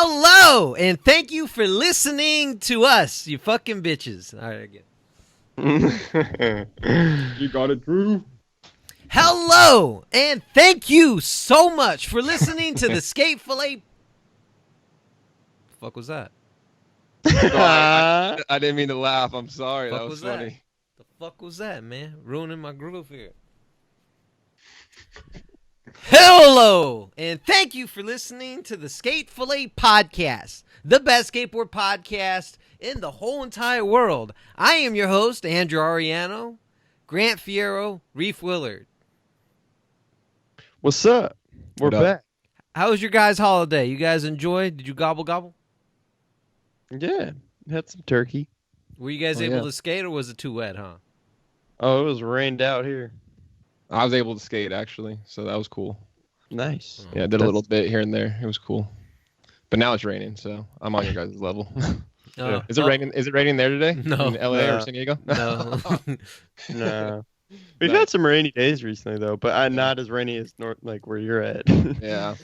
Hello, and thank you for listening to us, you fucking bitches. All right, again. You got it, Drew. Hello, and thank you so much for listening to the Fillet. Fuck was that? I didn't mean to laugh. I'm sorry. Fuck That was that? funny. The fuck was that, man? Ruining my groove here. Hello, and thank you for listening to the Fillet podcast, the best skateboard podcast in the whole entire world. I am your host, Andrew Ariano, Grant Fierro, Reef Willard. What's up? We're back. How was your guys' holiday? You guys enjoyed? Did you gobble? Yeah, had some turkey. Were you guys able to skate, or was it too wet, huh? Oh, it was rained out here. I was able to skate, actually, so that was cool. Nice. Yeah, I did a little bit here and there. It was cool. But now it's raining, so I'm on your guys' level. Is it raining? Is it raining there today? No. In LA or San Diego? No. No. We've had some rainy days recently, though, but not as rainy as like where you're at. Yeah.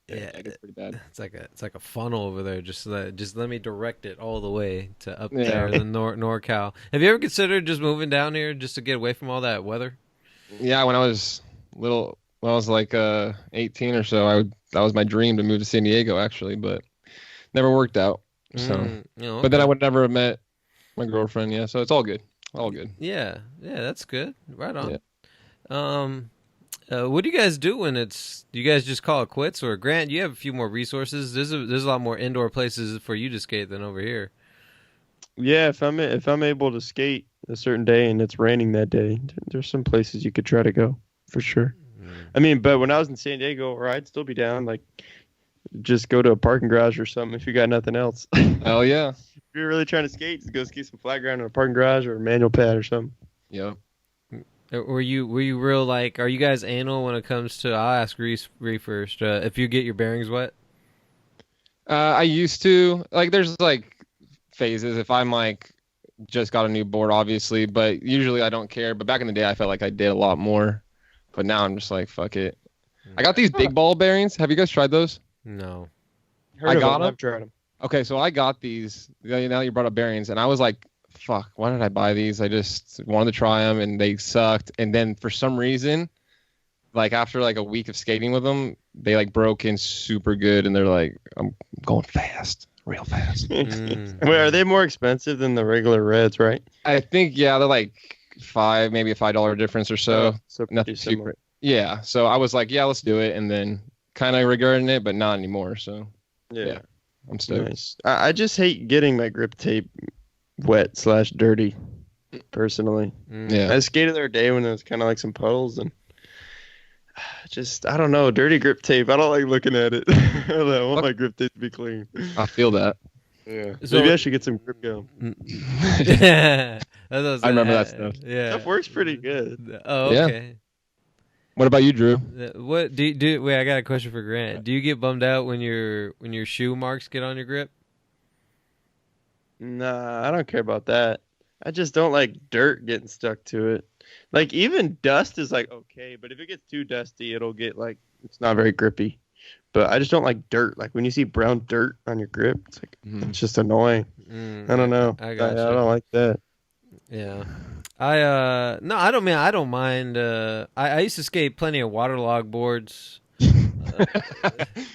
Yeah, it's pretty bad. It's like a funnel over there. Just let me direct it all the way to up there in the NorCal. Have you ever considered just moving down here just to get away from all that weather? Yeah, when I was little, when I was like 18 or so, that was my dream to move to San Diego, actually, but never worked out. So, okay. But then I would never have met my girlfriend. Yeah, so it's all good. All good. Yeah, that's good. Right on. Yeah. What do you guys do when do you guys just call it quits? Or Grant, you have a few more resources. There's a lot more indoor places for you to skate than over here. Yeah, if I'm able to skate a certain day and it's raining that day, there's some places you could try to go for sure. I mean, but when I was in San Diego, or I'd still be down, like just go to a parking garage or something if you got nothing else. Hell yeah. If you're really trying to skate, just go skate some flat ground in a parking garage or a manual pad or something. Yeah. Were you real, like, are you guys anal when it comes to, I'll ask Reese first, if you get your bearings wet? I used to, like, there's like phases. If I'm like just got a new board, obviously, but usually I don't care. But back in the day, I felt like I did a lot more. But now I'm just like, fuck it. I got these big ball bearings. Have you guys tried those? No. I got them. I've tried them. Okay, so I got these. Now you brought up bearings, and I was like, fuck, why did I buy these? I just wanted to try them, and they sucked. And then for some reason, like after like a week of skating with them, they like broke in super good, and they're like, I'm going fast. Real fast. Wait, are they more expensive than the regular reds, right? I think, yeah, they're like maybe a $5 difference or so. So nothing super. Yeah. So I was like, yeah, let's do it. And then kind of regretting it, but not anymore. So yeah I'm stoked. Nice. I just hate getting my grip tape wet/dirty, personally. Yeah. I skated the other day when there was kind of like some puddles and I don't know, dirty grip tape. I don't like looking at it. I want my grip tape to be clean. I feel that. Yeah. So maybe I should get some grip gum. Yeah. I remember that stuff. Yeah. Stuff works pretty good. Oh, okay. Yeah. What about you, Drew? What do wait, I got a question for Grant. Do you get bummed out when your shoe marks get on your grip? Nah, I don't care about that. I just don't like dirt getting stuck to it. Like, even dust is like okay, but if it gets too dusty, it'll get like, it's not very grippy. But I just don't like dirt. Like when you see brown dirt on your grip, it's like it's just annoying. I don't know. I don't like that. Yeah. I don't mind. I used to skate plenty of waterlog boards.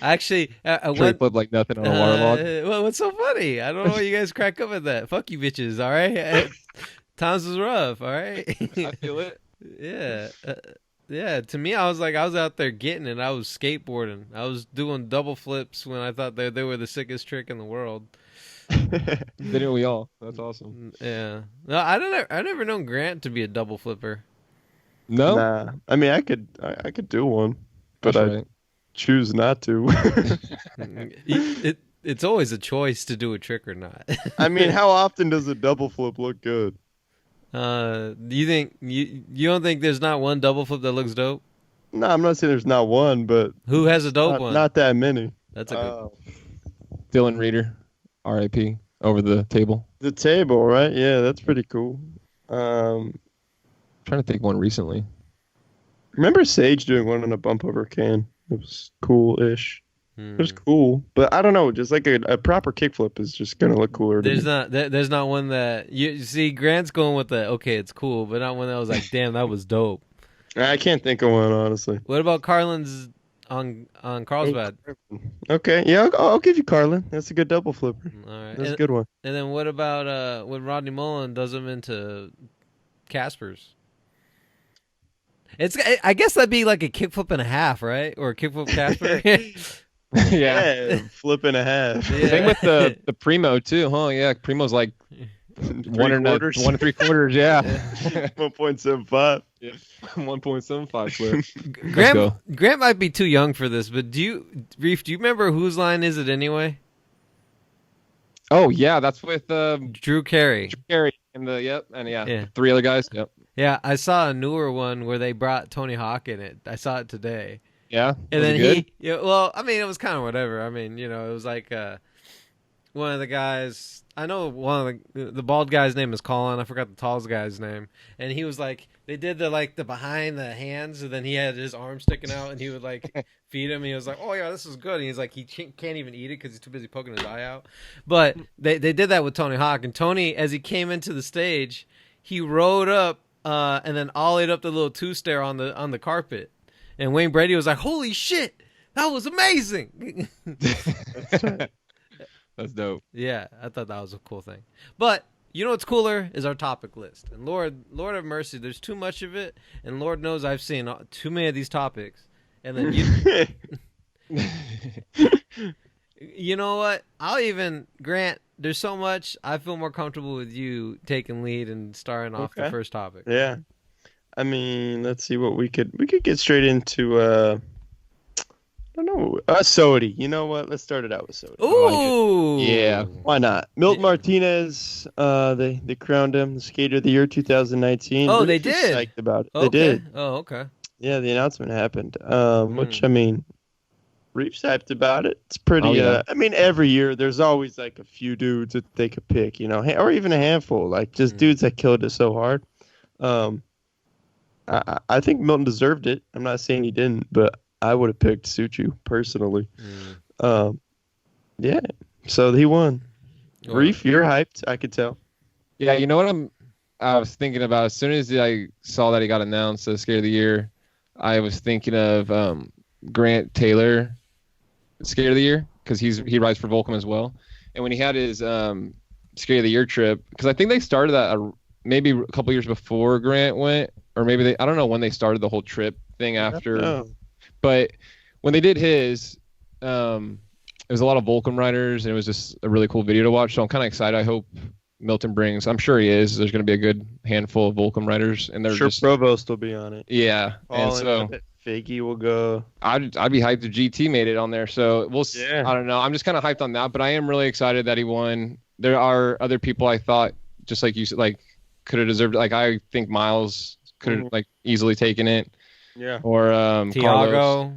Actually, I went flip like nothing on a waterlog. Well, what's so funny? I don't know why you guys crack up at that. Fuck you, bitches. All right, times was rough. All right, I feel it. Yeah, yeah. To me, I was out there getting it. I was skateboarding. I was doing double flips when I thought they were the sickest trick in the world. Didn't we all? That's awesome. Yeah. No, I never known Grant to be a double flipper. No. Nah. I mean, I could do one, but I choose not to. It's always a choice to do a trick or not. I mean, how often does a double flip look good? Do you think you don't think there's not one double flip that looks dope? No, I'm not saying there's not one, but who has a dope one? Not that many. That's a good. Dylan Reeder, R.I.P. over the table. The table, right? Yeah, that's pretty cool. I'm trying to think one recently. Remember Sage doing one on a bump over can? It was cool-ish. It was cool, but I don't know. Just like a proper kickflip is just gonna look cooler. There's not one that you see. Grant's going with the okay, it's cool, but not one that was like, damn, that was dope. I can't think of one honestly. What about Carlin's on Carlsbad? Okay, yeah, I'll give you Carlin. That's a good double flipper. All right, That's a good one. And then what about when Rodney Mullen does them into Caspers? I guess that'd be like a kickflip and a half, right? Or a kickflip Casper. Yeah. Flip and a half. Yeah. Same with the Primo too, huh? Yeah, Primo's like 1.75. Yeah. 1.75. Yeah. 1.75 flip. Grant might be too young for this, but Reef, do you remember whose line is it anyway? Oh yeah, that's with Drew Carey. Drew Carey and yeah, Yeah. 3 other guys. Yep. Yeah, I saw a newer one where they brought Tony Hawk in it. I saw it today. Yeah. And Was then it good? well, I mean, it was kind of whatever. I mean, it was like one of the guys. I know one of the bald guy's name is Colin. I forgot the tallest guy's name. And he was like, they did the behind the hands, and then he had his arm sticking out, and he would like feed him. He was like, oh yeah, this is good. And he's like, he can't even eat it because he's too busy poking his eye out. But they did that with Tony Hawk, and Tony, as he came into the stage, he rode up and then ollied up the little 2-stair on the carpet. And Wayne Brady was like, holy shit, that was amazing. That's dope. Yeah, I thought that was a cool thing. But you know what's cooler is our topic list. And Lord have mercy, there's too much of it. And Lord knows I've seen too many of these topics. And then you know what? Grant, there's so much. I feel more comfortable with you taking lead and starting off the first topic. Yeah. I mean, let's see what we could get straight into. I don't know. Soty. You know what? Let's start it out with Soty. Ooh. Yeah. Why not? Milton Martinez. They crowned him the Skater of the Year 2019. Oh, We're they just did. Psyched about it. Okay. They did. Oh, okay. Yeah, the announcement happened. Which I mean, Reef's hyped about it. It's pretty. Oh, yeah. I mean, every year there's always like a few dudes that they could pick, or even a handful, like just dudes that killed it so hard. I think Milton deserved it. I'm not saying he didn't, but I would have picked Suchu personally. Yeah. So he won. Oh. Reef, you're hyped. I could tell. Yeah, you know what I was thinking about as soon as I saw that he got announced as Skater of the Year, I was thinking of Grant Taylor, Skater of the Year, because he rides for Volcom as well. And when he had his Skater of the Year trip, because I think they started that maybe a couple years before Grant went, or maybe I don't know when they started the whole trip thing after. But when they did his, it was a lot of Volcom riders, and it was just a really cool video to watch. So I'm kind of excited. I hope Milton brings. I'm sure he is. There's going to be a good handful of Volcom riders, and they're sure just Provost will be on it. Yeah, and so Figgy will go. I'd be hyped if GT made it on there. So we'll. Yeah. I don't know. I'm just kind of hyped on that, but I am really excited that he won. There are other people I thought, just like you said, like could have deserved. Like I think Miles could have like easily taken it. Yeah. Or Tiago.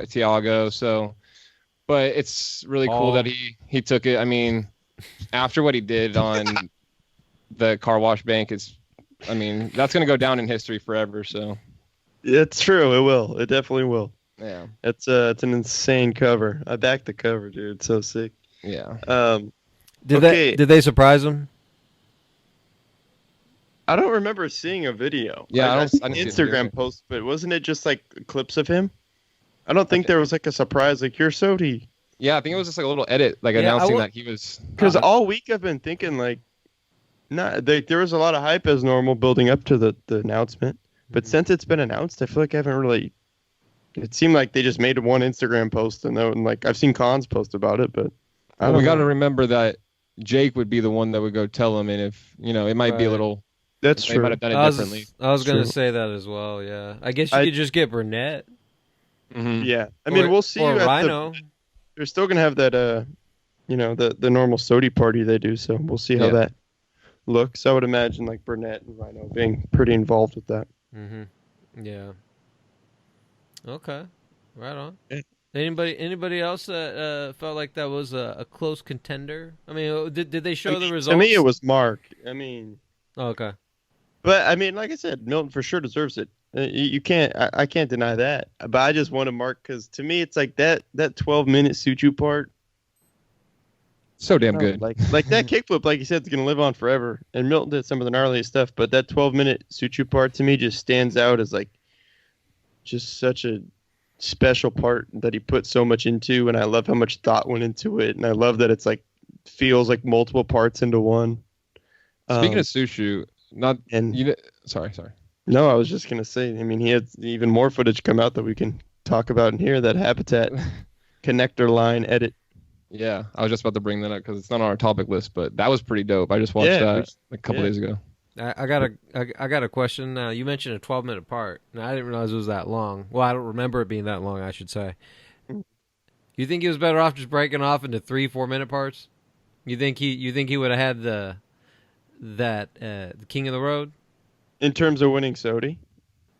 Tiago. So, but it's really cool that he took it. I mean, after what he did on the car wash bank, that's going to go down in history forever. So. It's true. It will. It definitely will. Yeah. It's an insane cover. I backed the cover, dude. It's so sick. Yeah. Did they surprise him? I don't remember seeing a video. Yeah, I seen Instagram post, but wasn't it just like clips of him? I don't think there was like a surprise, like you're Soty. Yeah, I think it was just like a little edit, like announcing that he was. Because all week I've been thinking like, there was a lot of hype as normal building up to the announcement, but since it's been announced, I feel like I haven't really. It seemed like they just made one Instagram post, and like I've seen Cons post about it, but we got to remember that Jake would be the one that would go tell him, and if it might be a little. That's true. They might have done it differently. I was going to say that as well. Yeah, I guess you could just get Burnett. Mm-hmm. Yeah, I mean we'll see. Or Rhino. They're still going to have that, the normal Soty party they do. So we'll see how that looks. I would imagine like Burnett and Rhino being pretty involved with that. Mm-hmm. Yeah. Okay. Right on. Yeah. Anybody else that felt like that was a close contender? I mean, did they show the results? To me, it was Mark. I mean. Oh, okay. But I mean, like I said, Milton for sure deserves it. You can't. I can't deny that. But I just want to mark because to me, it's like that 12-minute Suchu part. So damn No, good. like that kickflip, like you said, it's gonna live on forever. And Milton did some of the gnarliest stuff, but that 12-minute Suchu part to me just stands out as like just such a special part that he put so much into, and I love how much thought went into it, and I love that it's like feels like multiple parts into one. Speaking of Sushu, sorry. No, I was just gonna say. I mean, he had even more footage come out that we can talk about in here. That Habitat connector line edit. Yeah, I was just about to bring that up because it's not on our topic list, but that was pretty dope. I just watched that a couple days ago. I got a question. You mentioned a 12-minute part. Now, I didn't realize it was that long. Well, I don't remember it being that long, I should say. You think he was better off just breaking off into 3-4-minute parts? You think he would have had the King of the Road? In terms of winning Soty?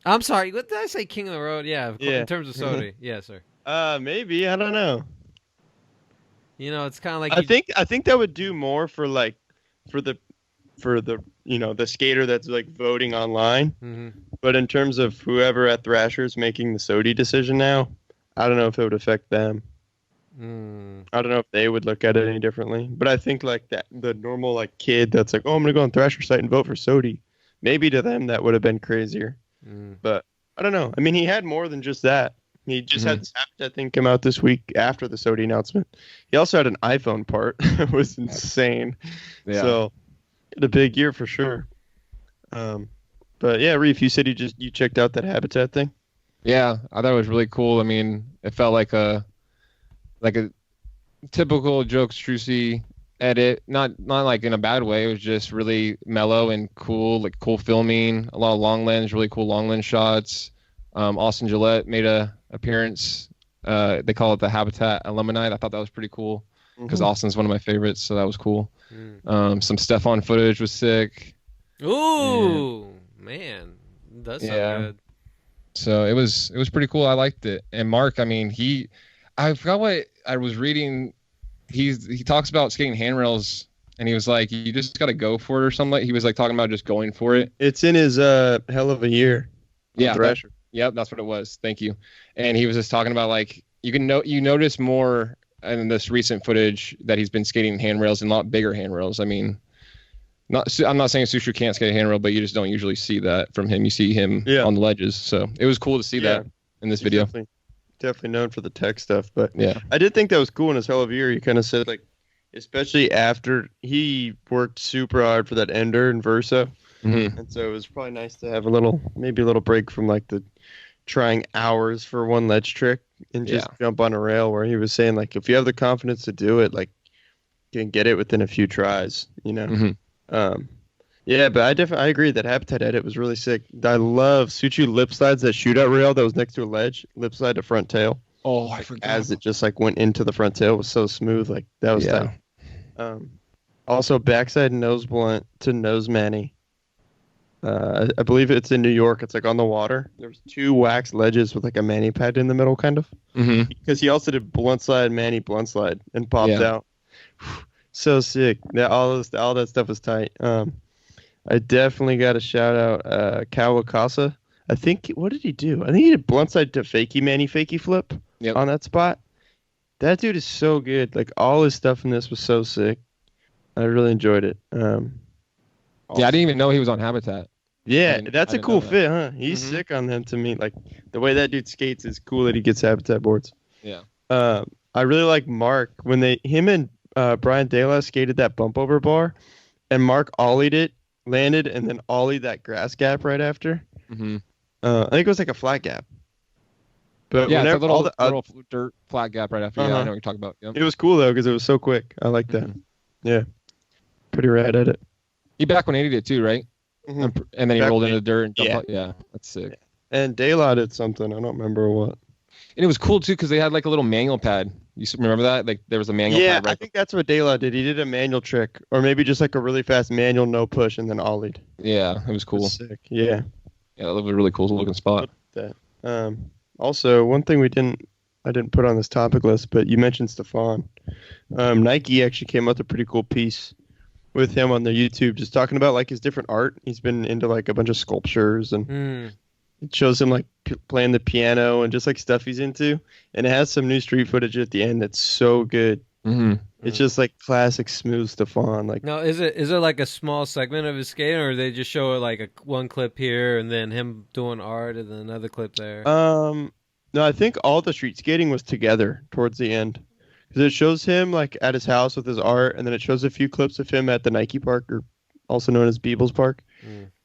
I'm sorry, what did I say? King of the Road? Yeah, in terms of Soty. Yeah, sir. Maybe, I don't know. You know, it's kind of like I think that would do more for the the skater that's like voting online. Mm-hmm. But in terms of whoever at Thrasher's making the Soty decision now, I don't know if it would affect them. I don't know if they would look at it any differently. But I think like that the normal like kid that's like, oh, I'm gonna go on Thrasher site and vote for Soty. Maybe to them that would have been crazier. But I don't know. I mean, he had more than just that. He just had this Habitat thing come out this week after the Soty announcement. He also had an iPhone part. It was insane. Yeah. So, had a big year for sure. But yeah, Reef, you said you checked out that Habitat thing? Yeah, I thought it was really cool. I mean, it felt like a typical Jokes Trucy edit, not like in a bad way. It was just really mellow and cool, like cool filming, a lot of long lens, really cool long lens shots. Austin Gillette made a appearance. They call it the Habitat Alumni. I thought that was pretty cool because Austin's one of my favorites, so that was cool. Some Stefan footage was sick. Ooh, man, that's so good. So it was pretty cool. I liked it. And Mark, I mean, I forgot what I was reading. He talks about skating handrails, and he was like, you just got to go for it or something. He was like talking about just going for it. It's in his hell of a year. Yeah, Thrasher. Yep, that's what it was. Thank you. And he was just talking about like you notice more in this recent footage that he's been skating handrails and a lot bigger handrails. I mean, I'm not saying Sushu can't skate a handrail, but you just don't usually see that from him. You see him on the ledges, so it was cool to see that in this video. Definitely known for the tech stuff, but yeah, I did think that was cool in his hell of a year. He kind of said like, especially after he worked super hard for that Ender and Versa. And so it was probably nice to have maybe a little break from like the trying hours for one ledge trick and just jump on a rail, where he was saying like, if you have the confidence to do it, like you can get it within a few tries, you know? Yeah, but I agree that Habitat edit was really sick. I love Suchu lip slides, that shootout rail that was next to a ledge, lip slide to front tail. Oh, I forgot. As it just like went into the front tail, it was so smooth. Like that was tight. Also backside nose blunt to nose manny. I believe it's in New York. It's like on the water. There's 2 wax ledges with like a mani pad in the middle, kind of. Because he also did blunt slide, mani blunt slide, and popped out. So sick. All that stuff was tight. I definitely got to shout out Kawakasa. I think, what did he do? I think he did blunt side to fakie mani fakie flip on that spot. That dude is so good. Like all his stuff in this was so sick. I really enjoyed it. I didn't even know he was on Habitat. Yeah, that's a cool fit, huh? He's sick on them to me. Like the way that dude skates is cool that he gets Habitat boards. Yeah. I really like Mark when him and Brian Dela skated that bump over bar, and Mark ollied it, landed, and then ollied that grass gap right after. I think it was like a flat gap. But yeah, it's a little dirt flat gap right after. Yeah, I know what you're talking about. Yep. It was cool though because it was so quick. I like that. Yeah, pretty rad at it. He back 180 it too, right? And then he rolled into the dirt and jumped out. Yeah, that's sick. And Daylight did something. I don't remember what. And it was cool too because they had like a little manual pad. You remember that? Like there was a manual pad. Yeah, I think that's what Daylight did. He did a manual trick, or maybe just like a really fast manual no push and then ollied. Yeah, it was cool. Sick. Yeah. Yeah, that was a really cool looking spot. That. Also, one thing I didn't put on this topic list, but you mentioned Stefan. Nike actually came up with a pretty cool piece with him on their YouTube, just talking about like his different art. He's been into like a bunch of sculptures and It shows him like playing the piano and just like stuff he's into, and it has some new street footage at the end that's so good. Mm-hmm. It's just like classic smooth Stefan. Like, Now, is it like a small segment of his skating, or they just show like one clip here and then him doing art and then another clip there? no, I think all the street skating was together towards the end, because it shows him like at his house with his art, and then it shows a few clips of him at the Nike Park, or also known as Beebles Park.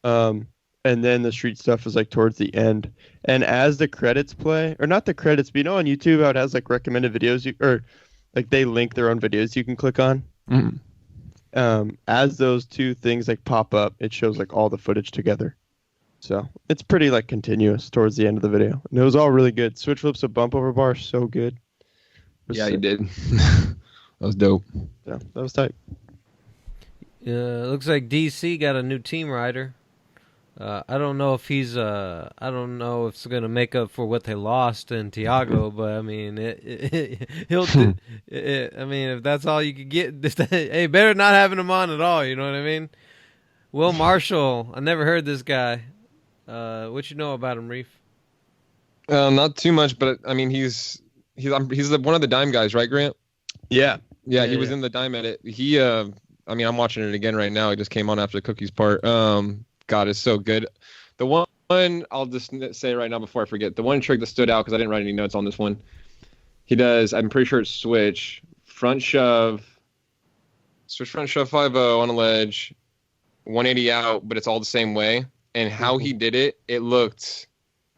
And then the street stuff is like towards the end. And as the credits play, or not the credits, but on YouTube how it has like recommended videos, or like they link their own videos you can click on. As those two things like pop up, it shows like all the footage together. So it's pretty like continuous towards the end of the video. And it was all really good. Switch flips a bump over bar, so good. Yeah, you did. That was dope. Yeah, that was tight. Looks like DC got a new team rider. I don't know if he's I don't know if it's gonna make up for what they lost in Tiago, but I mean, he'll. I mean, if that's all you could get, hey, better not having him on at all. You know what I mean? Will Marshall, I never heard this guy. What you know about him, Reef? Not too much, but I mean, he's one of the Dime guys, right, Grant? Yeah. Yeah, he was in the Dime edit. He, I mean, I'm watching it again right now. He just came on after the cookies part. God, it's so good. The one I'll just say right now before I forget, the one trick that stood out because I didn't write any notes on this one. He does, I'm pretty sure it's switch front shove 5-0 on a ledge, 180 out, but it's all the same way. And how he did it, it looked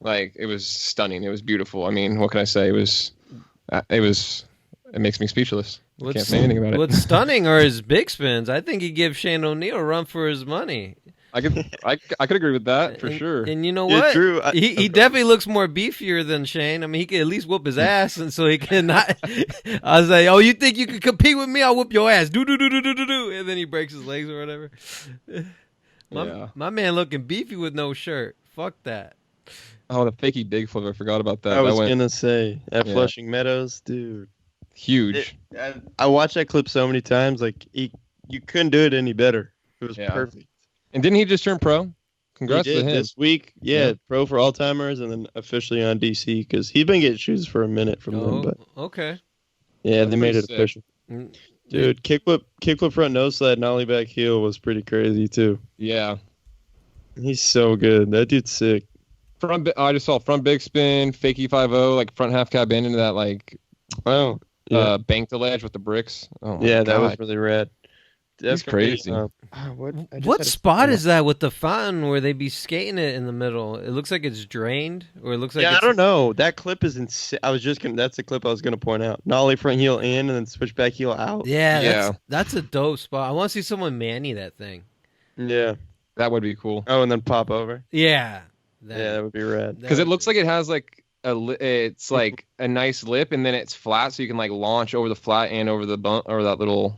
like it was stunning. It was beautiful. I mean, what can I say? It makes me speechless. I can't say anything about it. What's stunning are his big spins. I think he gives Shane O'Neill a run for his money. I could agree with that for sure. And you know Yeah, what? true. He definitely looks more beefier than Shane. I mean, he can at least whoop his ass, and so he cannot. I was like, "Oh, you think you can compete with me? I'll whoop your ass." Do, and then he breaks his legs or whatever. My man looking beefy with no shirt. Fuck that. Oh, the fakey big flip. I forgot about that. I was gonna say at Flushing Meadows, dude. Huge. I watched that clip so many times. Like you couldn't do it any better. It was perfect. And didn't he just turn pro? Congrats to him. This week. Yeah, pro for all timers, and then officially on DC because he's been getting shoes for a minute from them. But okay. Yeah, That's they made it sick. official. Dude, kickflip front nose slide, nollie back heel was pretty crazy too. Yeah. He's so good. That dude's sick. I just saw front big spin, fakey 5-0, like front half cab in into that like bank the ledge with the bricks. Oh yeah, that God. was really rad. That's crazy. What spot is that with the fountain where they be skating it in the middle? It looks like it's drained, or it looks like I don't know. That clip is insane. That's the clip I was gonna point out. Nollie front heel in and then switch back heel out. Yeah, that's a dope spot. I want to see someone manny that thing. Yeah, that would be cool. Oh, and then pop over. Yeah, that would be rad. Because it looks like it has like it's like a nice lip, and then it's flat, so you can like launch over the flat and over the bump or that little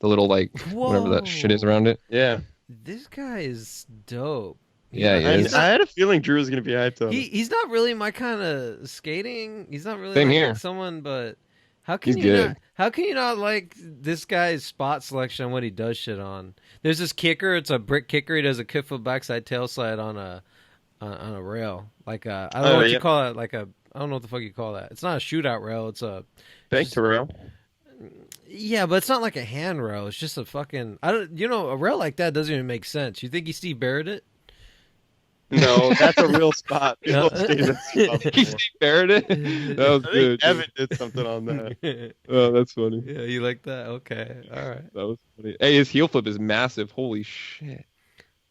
like whatever that shit is around it. Yeah. This guy is dope. Yeah, I had a feeling Drew was gonna be hyped on. He's not really my kind of skating. He's not really Same like here. someone, but how can He's you good. not? How can you not like this guy's spot selection on what he does shit on? There's this kicker. It's a brick kicker. He does a kickflip backside tail slide on a rail. Like I don't know what you call it. Like I don't know what the fuck you call that. It's not a shootout rail. It's a bank to rail. Yeah, but it's not like a hand rail. It's just a fucking a rail like that doesn't even make sense. You think he Steve Barrett it? No, that's a real spot. People say that's He Steve Barrett it? That was good. Evan did something on that. Oh, that's funny. Yeah, you like that? Okay, all right. That was funny. Hey, his heel flip is massive. Holy shit!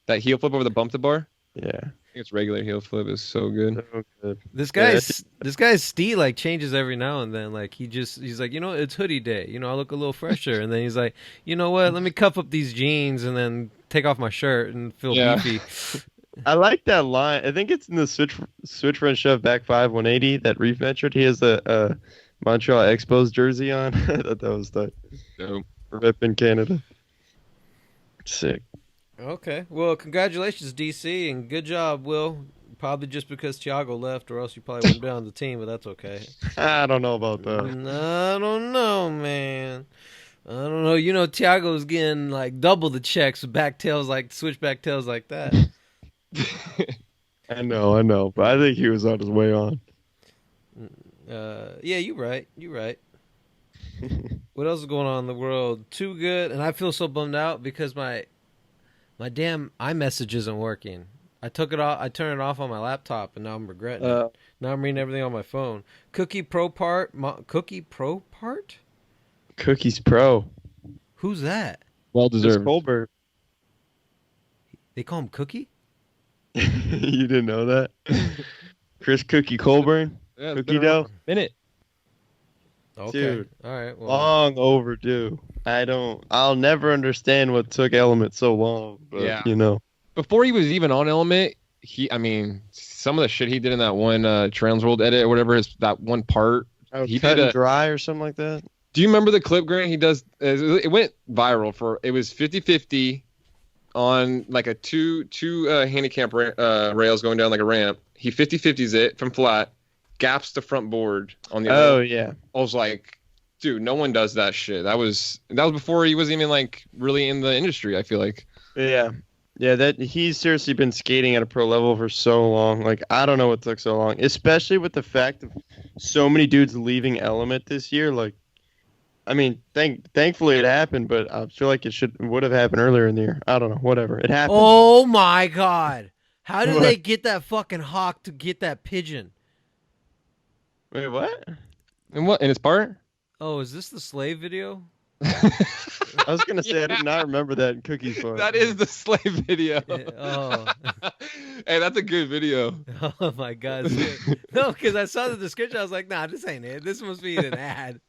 That heel flip over the bump to bar. Yeah. I think it's regular heel flip is so good. So good. This guy's stee like changes every now and then. Like he's like, it's hoodie day. I look a little fresher, and then he's like, you know what? Let me cuff up these jeans and then take off my shirt and feel beefy. I like that line. I think it's in the switch front shove back 180 that Reef mentioned. He has a Montreal Expos jersey on. I thought that was tight. Dope. Rip in Canada. Sick. Okay. Well, congratulations, DC, and good job, Will. Probably just because Thiago left, or else you probably wouldn't be on the team, but that's okay. I don't know about that. I don't know, man. I don't know. Thiago's getting like double the checks with back tails, like switchback tails like that. I know, but I think he was on his way on. Yeah, you're right. You're right. What else is going on in the world? Too good, and I feel so bummed out because my damn iMessage isn't working. I took it off. I turned it off on my laptop, and now I'm regretting it. Now I'm reading everything on my phone. Cookie Pro Part. Cookie Pro Part. Cookies Pro. Who's that? Well Chris deserved. Colbert. They call him Cookie. You didn't know that? Chris Cookie Colburn. Yeah, Cookie dough. Minute. Okay. Dude. All right. Well, Long overdue. I'll never understand what took Element so long. But, Yeah. you know. Before he was even on Element, some of the shit he did in that one Transworld edit or whatever, that one part. He Cut did and Dry or something like that. Do you remember the clip, Grant? He does. It went viral it was 50-50 on like a two handicap rails going down like a ramp. He 50-50s it from flat, gaps the front board on the other. Oh, yeah. I was like, dude, no one does that shit. That was before he was even like really in the industry, I feel like. Yeah. Yeah, that he's seriously been skating at a pro level for so long. Like, I don't know what took so long, especially with the fact of so many dudes leaving Element this year. Like, I mean, thankfully it happened, but I feel like would have happened earlier in the year. I don't know, whatever. It happened. oh my God! How did What? they get that fucking hawk to get that pigeon? Wait, what? And what in his part? Oh, is this the slave video? I was gonna say I did not remember that in Cookie's part. That is the slave video. Oh. Hey, that's a good video. Oh my God! No, because I saw the description. I was like, nah, this ain't it. This must be an ad.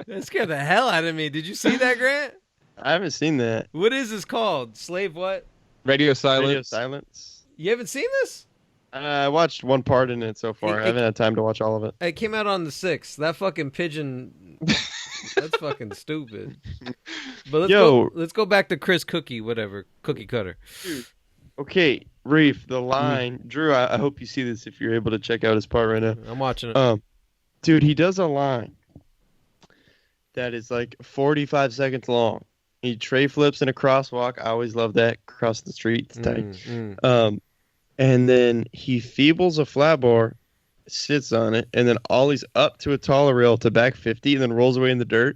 That scared the hell out of me. Did you see that, Grant? I haven't seen that. What is this called? Slave what? Radio silence. Radio silence. You haven't seen this? I watched one part in it so far. I haven't had time to watch all of it. It came out on the 6th. That fucking pigeon. That's fucking stupid. But let's go back to Chris Cookie, whatever. Cookie Cutter. Dude. Okay, Reef, the line. Drew, I hope you see this if you're able to check out his part right now. I'm watching it. Dude, he does a line that is like 45 seconds long. He tray flips in a crosswalk. I always love that. Across the street. It's tight. And then he feebles a flat bar, sits on it, and then ollies up to a taller rail to back 50 and then rolls away in the dirt.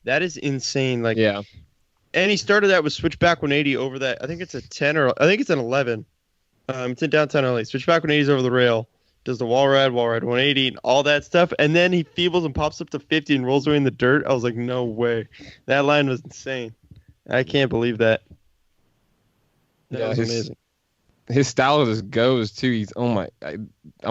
That is insane. Like, yeah. And he started that with switchback 180 over that. I think it's a 10 or I think it's an 11. It's in downtown LA. Switchback 180s over the rail. Does the wall ride 180, and all that stuff. And then he feebles and pops up to 50 and rolls away in the dirt. I was like, no way. That line was insane. I can't believe that. That was amazing. His style just goes too. I'm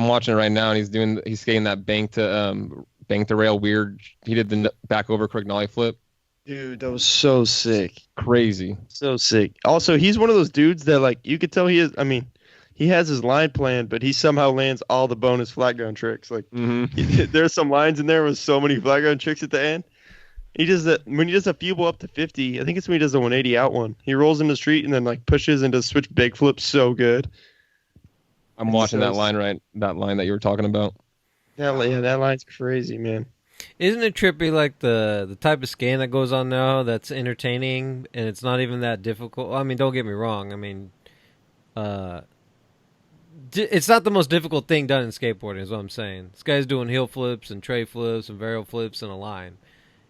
watching it right now, and he's skating that bank to rail weird. He did the back over quick nollie flip. Dude, that was so sick. Crazy. So sick. Also, he's one of those dudes that, like, you could tell he has his line planned, but he somehow lands all the bonus flat ground tricks. Like, there's some lines in there with so many flat ground tricks at the end. When he does a feeble up to 50, I think it's when he does the 180 out one. He rolls in the street and then like pushes and does switch big flips so good. I'm watching that line that you were talking about. That line's crazy, man. Isn't it trippy, like the type of skating that goes on now that's entertaining and it's not even that difficult? I mean, don't get me wrong. I mean, it's not the most difficult thing done in skateboarding is what I'm saying. This guy's doing heel flips and tray flips and varial flips in a line.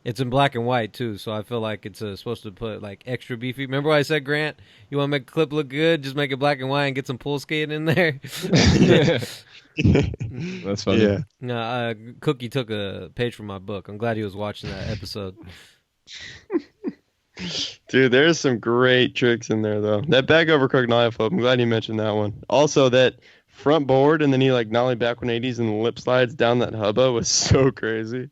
It's in black and white, too, so I feel like it's supposed to put, like, extra beefy. Remember what I said, Grant? You want to make a clip look good? Just make it black and white and get some pull skating in there? That's funny. Yeah. No, Cookie took a page from my book. I'm glad he was watching that episode. Dude, there's some great tricks in there, though. That back over crook nollie flip, I'm glad you mentioned that one. Also, that front board, and then he, like, nollie back 180s and lip slides down that hubba was so crazy.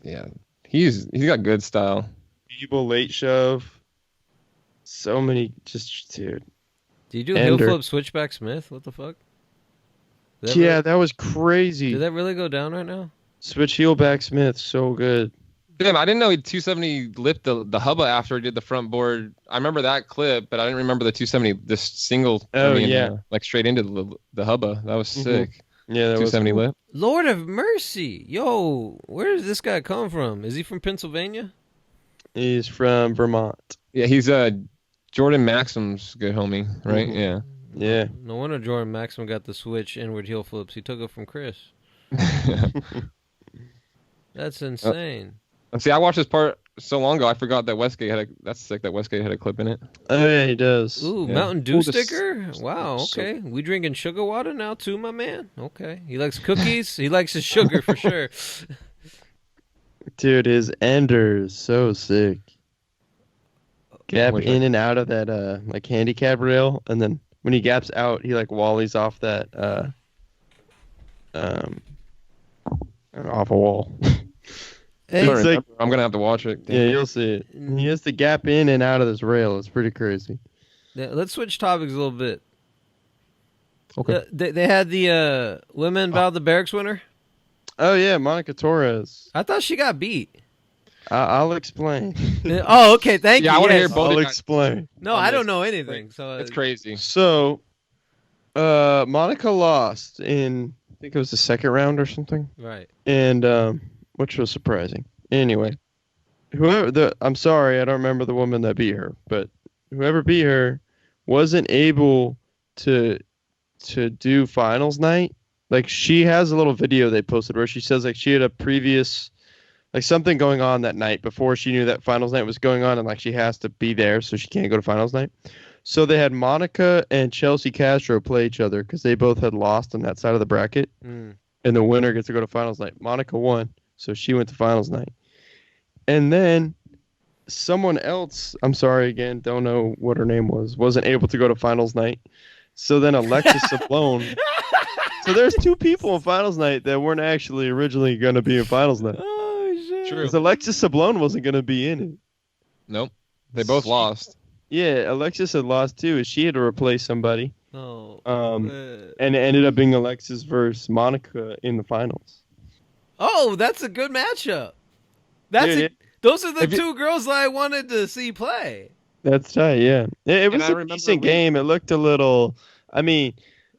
Yeah. He's got good style. Feeble late shove. So many, dude. Do you do heel flip switchback Smith? What the fuck? That was crazy. Did that really go down right now? Switch heel back Smith, so good. Damn, I didn't know he'd 270 lift the hubba after he did the front board. I remember that clip, but I didn't remember the 270, this single. Like straight into the hubba. That was sick. Yeah, that 270 was cool. lip. Lord of mercy. Yo, where does this guy come from? Is he from Pennsylvania? He's from Vermont. Yeah, he's Jordan Maxim's good homie, right? Yeah. Yeah. No wonder Jordan Maximum got the switch inward heel flips. He took it from Chris. That's insane. See, I watched this part so long ago. I forgot that Westgate had that's sick. That Westgate had a clip in it. Oh yeah, he does. Ooh, Yeah. Mountain Dew Ooh, sticker? Wow, okay. We drinking sugar water now too, my man? Okay. He likes cookies. He likes his sugar for sure. Dude, his ender is so sick. Gap Which in and out of that like handicap rail, and then when he gaps out, he like wallies off that off a wall. Hey, It's like, I'm gonna have to watch it. yeah, you'll see it. He has to gap in and out of this rail. It's pretty crazy. yeah, let's switch topics a little bit. Okay. They had the women battle the Berrics winner. Oh yeah, Monica Torres. I thought she got beat. I'll explain. Oh, okay. Thank you. Yeah, I wanna Yes. hear both. I'll of you. explain. No, I don't know anything. So It's crazy. So, Monica lost in I think it was the second round or something, right. and which was surprising. Anyway, I'm sorry, I don't remember the woman that beat her, but whoever beat her wasn't able to do finals night. Like she has a little video they posted where she says like she had a previous like something going on that night before she knew that finals night was going on, and like she has to be there so she can't go to finals night. So they had Monica and Chelsea Castro play each other because they both had lost on that side of the bracket, and the winner gets to go to finals night. Monica won, so she went to finals night. And then someone else, I'm sorry again, don't know what her name was, wasn't able to go to finals night. So then Alexis Sablone. So there's two people in finals night that weren't actually originally going to be in finals night. Oh shit. True. Because Alexis Sablone wasn't going to be in it. Nope. They both lost. Yeah, Alexis had lost too. She had to replace somebody. Oh. And it ended up being Alexis versus Monica in the finals. Oh, that's a good matchup. Those are the two girls that I wanted to see play. That's tight, yeah. It was a decent game. It looked a little, I mean,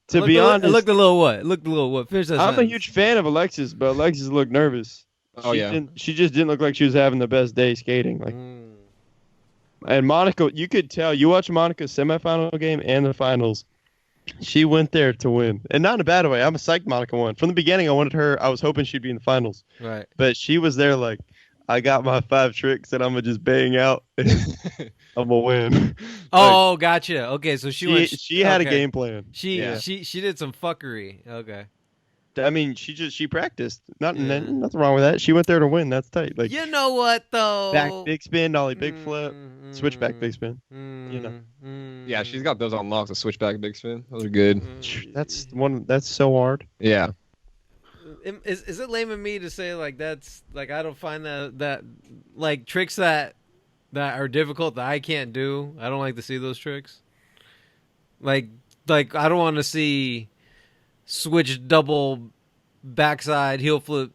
to be honest. It looked a little what? It looked a little what? Finish that I'm a sentence. huge fan of Alexis, but Alexis looked nervous. Oh, yeah. She just didn't look like she was having the best day skating. Like, and Monica, you could tell. You watch Monica's semifinal game and the finals. She went there to win, and not in a bad way. I'm a psyched Monica won. From the beginning, I wanted her. I was hoping she'd be in the finals. Right. But she was there like, I got my 5 tricks and I'm gonna just bang out. I'm gonna win. Oh, gotcha. Okay, so she had a game plan. She did some fuckery. Okay. I mean, she practiced. Nothing wrong with that. She went there to win. That's tight. Like, you know what though? back big spin, dolly big flip, switchback big spin. You know. Yeah, she's got those on locks. A switchback big spin. Those are good. That's so hard. Yeah. Is it lame of me to say like that's like I don't find that like tricks that are difficult that I can't do? I don't like to see those tricks. Like I don't want to see switch double backside heel flip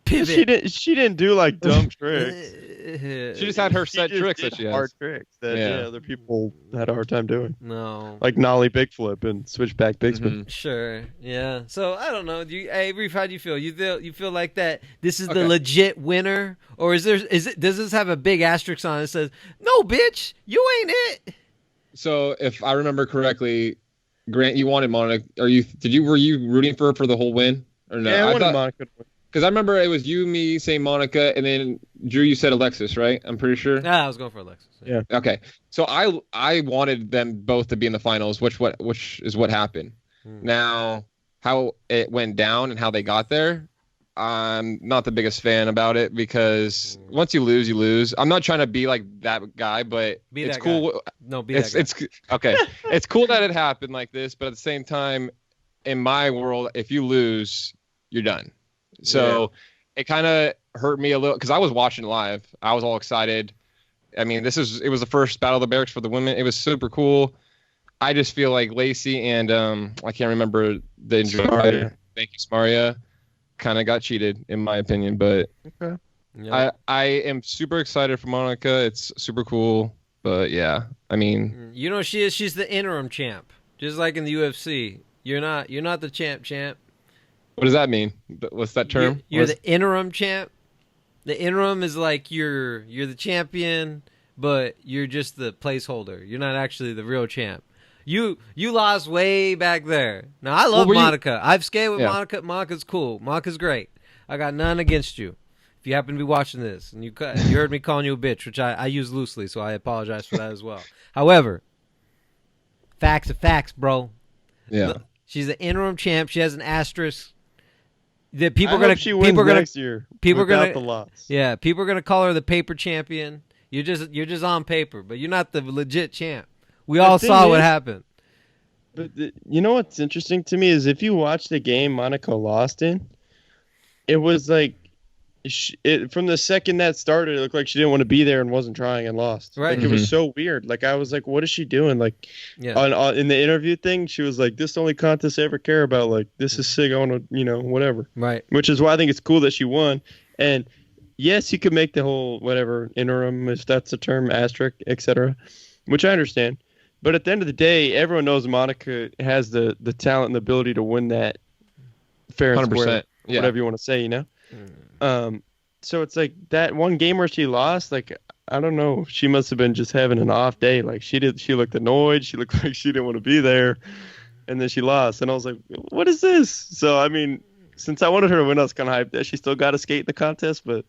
pivot. She didn't do like dumb tricks. She just had her set tricks that she has. Hard tricks that other people had a hard time doing. No. Like nollie big flip and switchback big spin. Sure. Yeah. So I don't know. Hey Reef, how do you feel? You feel like that this is the legit winner? Or does this have a big asterisk on it that says, no bitch, you ain't it? So if I remember correctly, Grant, you wanted Monica. Were you rooting for her for the whole win? Or no? Yeah, I wanted Monica to win. Because I remember it was you, me saying Monica, and then Drew, you said Alexis, right? I'm pretty sure. Nah, I was going for Alexis. Yeah. Okay. So I wanted them both to be in the finals, which is what happened. Now, how it went down and how they got there, I'm not the biggest fan about it because once you lose, you lose. I'm not trying to be like that guy, but it's cool. Guy. No, be that guy. It's okay. It's cool that it happened like this, but at the same time, in my world, if you lose, you're done. So it kind of hurt me a little because I was watching live. I was all excited. I mean, it was the first Battle of the Berrics for the women. It was super cool. I just feel like Lacey and I can't remember the injury rider. Thank you, Smaria. Kind of got cheated in my opinion, but I am super excited for Monica. It's super cool, but yeah, I mean, she's the interim champ, just like in the UFC. You're not the champ. What does that mean? What's that term? You're the interim champ. The interim is like you're the champion, but you're just the placeholder. You're not actually the real champ. You lost way back there. Now I love Monica. I've skated with Monica. Monica's cool. Monica's great. I got none against you. If you happen to be watching this and you heard me calling you a bitch, which I use loosely, so I apologize for that as well. However, facts are facts, bro. Yeah. Look, she's an interim champ. She has an asterisk. The people I are gonna. hope she wins next year. People are without gonna. the loss. Yeah, people are gonna call her the paper champion. You're just on paper, but you're not the legit champ. We all saw what happened. But you know what's interesting to me is if you watch the game Monica lost in, it was like from the second that started, it looked like she didn't want to be there and wasn't trying and lost. Right. Like it was so weird. Like I was like, what is she doing? Like on in the interview thing, she was like, this is the only contest I ever care about. Like this is sick. I want to, whatever. Right. Which is why I think it's cool that she won. And yes, you could make the whole whatever interim, if that's the term, asterisk, etc., which I understand. But at the end of the day, everyone knows Monica has the talent and the ability to win that fair and square, whatever you want to say, So it's like that one game where she lost, like, I don't know. She must have been just having an off day. Like she looked annoyed. She looked like she didn't want to be there. And then she lost. And I was like, what is this? So, I mean, since I wanted her to win, I was kind of hyped that she still got to skate in the contest, but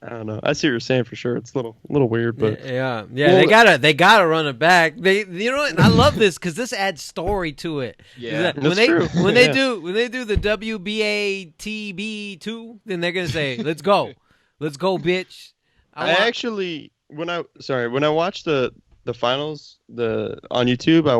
I don't know. I see what you're saying for sure. It's a little weird, but yeah. Well, they gotta run it back. You know what? And I love this because this adds story to it. Yeah, when they do the WBATB2, then they're gonna say, "Let's go, bitch." When I watched the finals on YouTube, I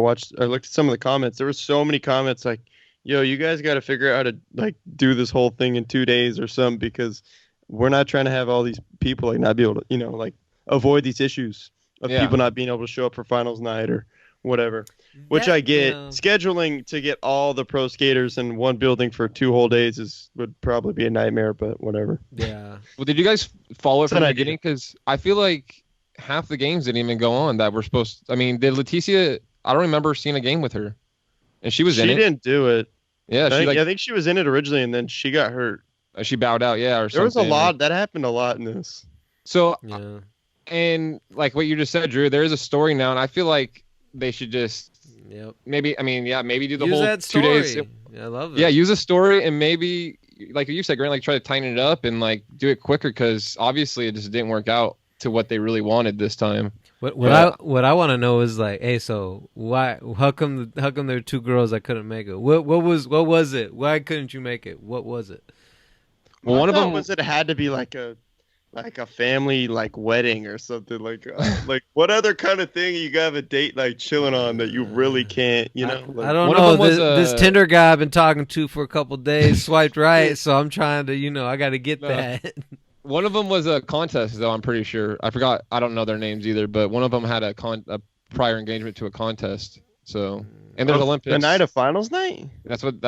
looked at some of the comments. There were so many comments like, "Yo, you guys got to figure out how to like do this whole thing in 2 days or something because." We're not trying to have all these people like not be able to, like avoid these issues of people not being able to show up for finals night or whatever. Which I get. Scheduling to get all the pro skaters in one building for 2 whole days would probably be a nightmare, but whatever. Yeah. Well, did you guys follow it from the beginning? Because I feel like half the games didn't even go on that were supposed to. I mean, did Leticia? I don't remember seeing a game with her, and she was in it. She didn't do it. Yeah, I think she was in it originally, and then she got hurt. She bowed out, or there was a lot that happened a lot in this. So, and like what you just said, Drew, there is a story now, and I feel like they should just maybe do the whole that 2 days. I love it. Yeah, use a story and maybe like you said, Grant, like try to tighten it up and like do it quicker because obviously it just didn't work out to what they really wanted this time. What I want to know is like, hey, so why? How come there are 2 girls that couldn't make it? What was it? Why couldn't you make it? What was it? Well, one of them was it had to be like a family like wedding or something like what other kind of thing you got a date like chilling on that you really can't I don't know. This Tinder guy I've been talking to for a couple of days swiped right, so I'm trying to I got to get that. One of them was a contest though. I'm pretty sure. I forgot. I don't know their names either, but one of them had a prior engagement to a contest. So. And there's Olympics. The night of finals night? That's what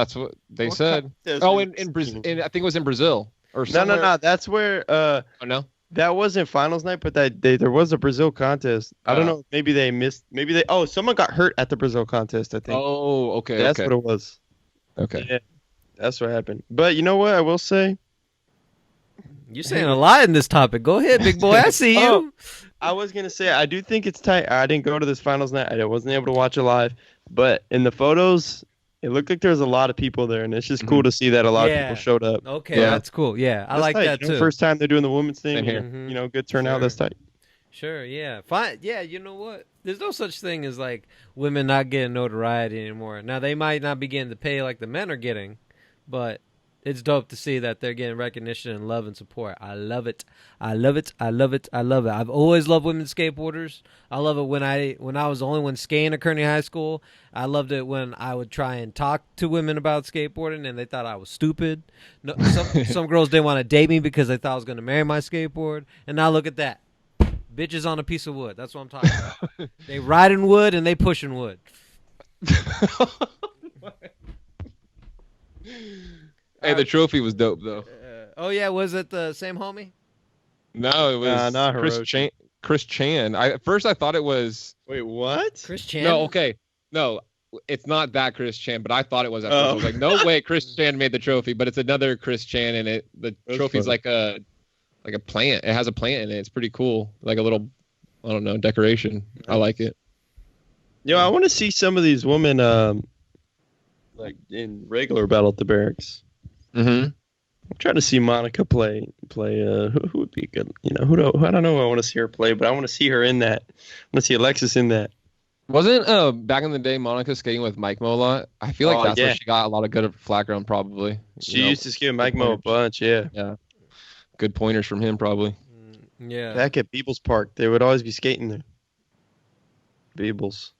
they said. Oh, in Brazil. I think it was in Brazil or somewhere. No. That's where. Oh no. That wasn't finals night, but there was a Brazil contest. I don't know. Maybe they missed. Maybe they. Oh, someone got hurt at the Brazil contest. I think. Oh, okay. That's what it was. Okay. Yeah, that's what happened. But you know what? I will say. You're saying a lot in this topic. Go ahead, big boy. I see you. I was gonna say I do think it's tight. I didn't go to this finals night. I wasn't able to watch it live, but in the photos, it looked like there was a lot of people there, and it's just cool to see that a lot of people showed up. Okay, that's cool. Yeah, I like that too. First time they're doing the women's thing here. Good turnout. Sure. That's tight. Sure. Yeah. Fine. Yeah. You know what? There's no such thing as like women not getting notoriety anymore. Now they might not be getting the pay like the men are getting, but. It's dope to see that they're getting recognition and love and support. I love it. I love it. I love it. I love it. I've always loved women skateboarders. I love it when I was the only one skating at Kearney High School. I loved it when I would try and talk to women about skateboarding and they thought I was stupid. No, some girls didn't want to date me because they thought I was going to marry my skateboard. And now look at that. Bitches on a piece of wood. That's what I'm talking about. They riding wood and they pushing wood. Hey, the trophy was dope though. Oh yeah, was it the same homie? No, it was not Chris Chan. At first I thought it was. Wait, what? Chris Chan? No, okay, no, it's not that Chris Chan, but I thought it was. At first. I was like, no way, Chris Chan made the trophy, but it's another Chris Chan, and the trophy's funny. like a plant. It has a plant in it. It's pretty cool, like a little, I don't know, decoration. Nice. I like it. Yo, I want to see some of these women, like in regular battle at the Berrics. Mm-hmm. I'm trying to see Monica play. Who would be good? You know, I don't know. Who I want to see her play, but I want to see her in that. I want to see Alexis in that. Wasn't back in the day Monica skating with Mike Mo a lot? I feel like that's where she got a lot of good flat ground probably. She used to skate Mike Mo a bunch, yeah. Yeah. Good pointers from him probably. Yeah. Back at Beebles Park, they would always be skating there. Beebles.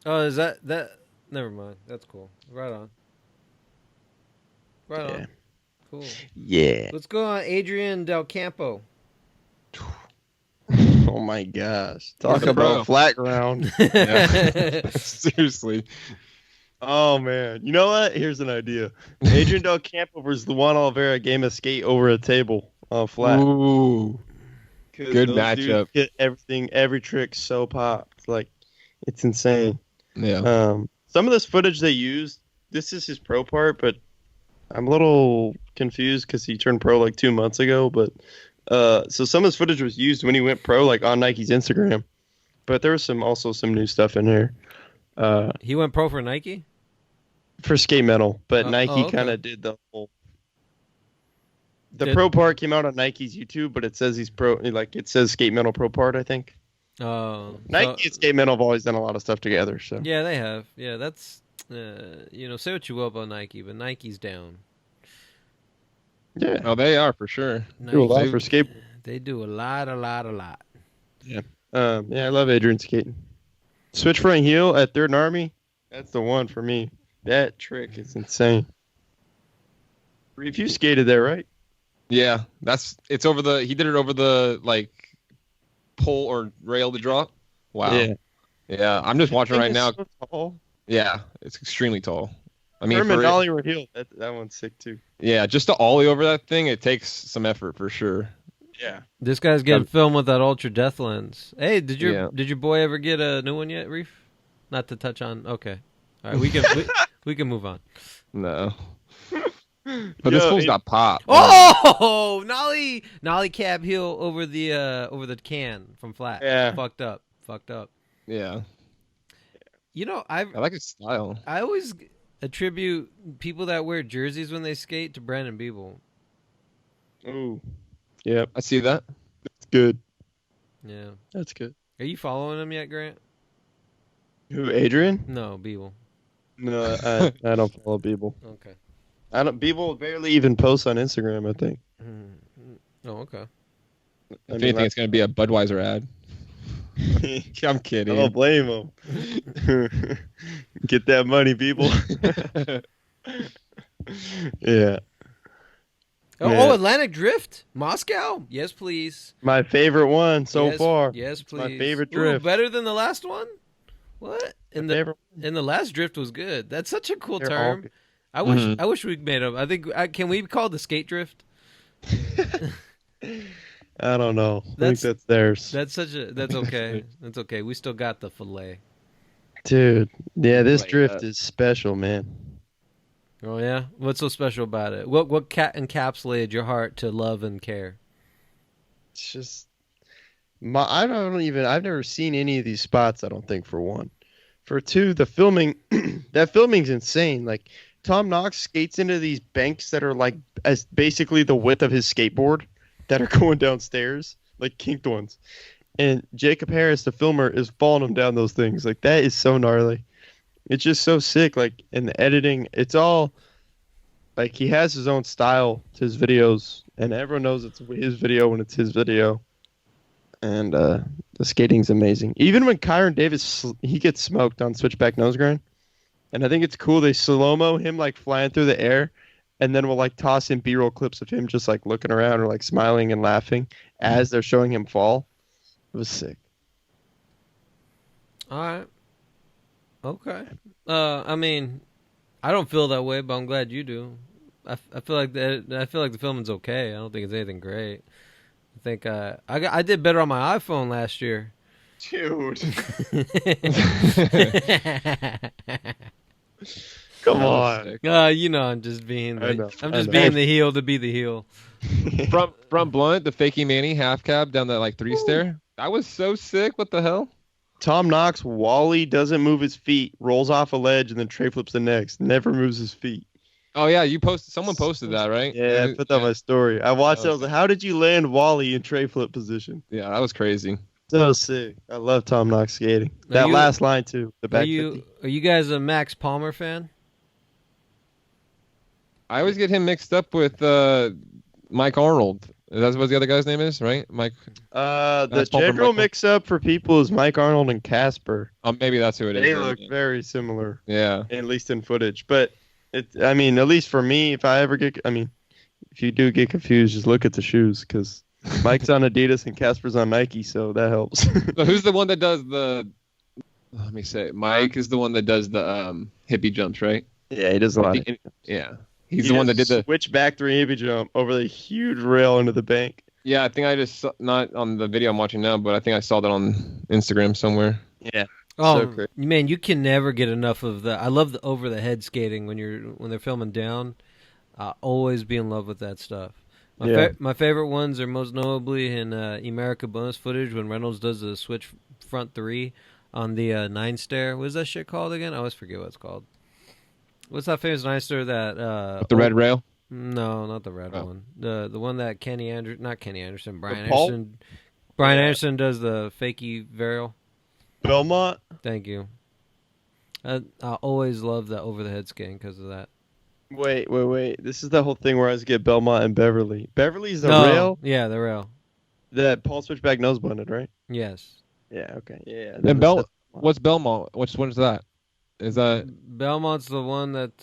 Oh, is that? Never mind. That's cool. Right on. Right on. Cool. Yeah. Let's go on Adrian Del Campo. Oh my gosh. Talk He's a about pro. flat ground. Seriously. Oh man. You know what? Here's an idea. Adrian Del Campo versus Luan Oliveira game of skate over a table on flat. Ooh. Good Those matchup. dudes get everything, every trick so popped. Like, it's insane. Yeah. Some of this footage they used, this is his pro part, but I'm a little confused because he turned pro like 2 months ago. But so some of this footage was used when he went pro, like on Nike's Instagram. But there was also some new stuff in here. He went pro for Nike? For Skate Metal, but Nike okay. kind of did the whole. The pro part came out on Nike's YouTube, but it says he's pro. Like it says Skate Metal pro part, I think. Oh, Nike and Skate Metal have always done a lot of stuff together. So yeah, they have. Yeah, that's say what you will about Nike, but Nike's down. yeah, Oh, they are for sure. do a lot for skate. They do a lot. Yeah, I love Adrian skating. Switch front heel at Third and Army. That's the one for me. That trick is insane. Reef, you skated there, right? Yeah, it's over the. He did it over the like pole or rail to drop. Wow. Yeah. I'm just watching right now. So tall. Yeah, it's extremely tall. I mean, Herman Ollie or heel. That one's sick too. Yeah, just to ollie over that thing, it takes some effort for sure. Yeah. This guy's getting filmed with that Ultra Death lens. Hey, did your Yeah. boy ever get a new one yet, Reef? Not to touch on. Okay, all right, we can we can move on. No. But this fool's got pop. Oh, nollie cab heel over the can from flat. Yeah. Fucked up. Yeah. You know, I like his style. I always attribute people that wear jerseys when they skate to Brandon Biebel. Ooh. Yep. I see that. That's good. Yeah. That's good. Are you following him yet, Grant? Who, Adrian? No, Biebel. No, I don't follow Beeble. Okay. Beeble barely even posts on Instagram, I think. Oh, okay. If anything, it's going to be a Budweiser ad. I'm kidding. I don't blame him. Get that money, people. Yeah. Oh, Atlantic Drift? Moscow? Yes, please. My favorite one so far. Yes, please. My favorite drift. Ooh, better than the last one? What? And favorite the last drift was good. That's such a cool They're term. I wish we made up. I think can we call it the skate drift? I don't know. I think that's theirs. That's okay. That's okay. We still got the fillet. Dude, yeah, this drift is special, man. Oh yeah? What's so special about it? What encapsulated your heart to love and care? It's just I've never seen any of these spots, I don't think, for one. For two, the filming that filming's insane. Like Tom Knox skates into these banks that are like as basically the width of his skateboard that are going downstairs, like kinked ones. And Jacob Harris, the filmer, is falling him down those things. Like that is so gnarly. It's just so sick. Like in the editing, it's all like he has his own style to his videos, and everyone knows it's his video when it's his video. And the skating's amazing. Even when Kyron Davis he gets smoked on switchback nose grind, and I think it's cool they slow-mo him like flying through the air, and then we'll like toss in B-roll clips of him just like looking around or like smiling and laughing as they're showing him fall. It was sick. All right. Okay. I mean, I don't feel that way, but I'm glad you do. I feel like the filming's okay. I don't think it's anything great. I think I did better on my iPhone last year. Dude. Come on. I'm just being the heel to be the heel. From Blunt, the Fakey Manny half cab down that like 3 stair. That was so sick. What the hell? Tom Knox, Wally doesn't move his feet, rolls off a ledge, and then tray flips the next. Never moves his feet. Oh yeah, someone posted that, right? Yeah, I put that on my story. I watched it. I was like, how did you land Wally in tray flip position? Yeah, that was crazy. So sick. I love Tom Knox skating. That last line too. The back 50. Are you guys a Max Palmer fan? I always get him mixed up with Mike Arnold. That's what the other guy's name is, right? Mike. The general mix-up for people is Mike Arnold and Casper. Oh, maybe that's who it is. They look very similar. Yeah. At least in footage, but at least for me, if you do get confused, just look at the shoes because Mike's on Adidas and Casper's on Nike, so that helps. So who's the one that does the? Let me say, Mike is the one that does the hippie jumps, right? Yeah, he does a lot. Yeah. He's the one that did the switch back 3 hippie jump over the huge rail into the bank. Yeah, I think I just not on the video I'm watching now, but I think I saw that on Instagram somewhere. Yeah. Oh man, you can never get enough of the. I love the over the head skating when they're filming down. I always be in love with that stuff. My favorite ones are most notably in America bonus footage when Reynolds does the switch front 3 on the 9 stair. What is that shit called again? I always forget what it's called. What's that famous 9 stair that with the red rail? No, not the red one. The one that Brian Anderson. Brian Anderson does the fakie varial. Belmont. Thank you. I always love that over the head skating because of that. Wait. This is the whole thing where I get Belmont and Beverly. Beverly's the rail? Yeah, the rail. That Paul Switchback nose blended, right? Yes. Yeah, okay. Yeah. And what's Belmont? Which one is that? Is that Belmont's the one that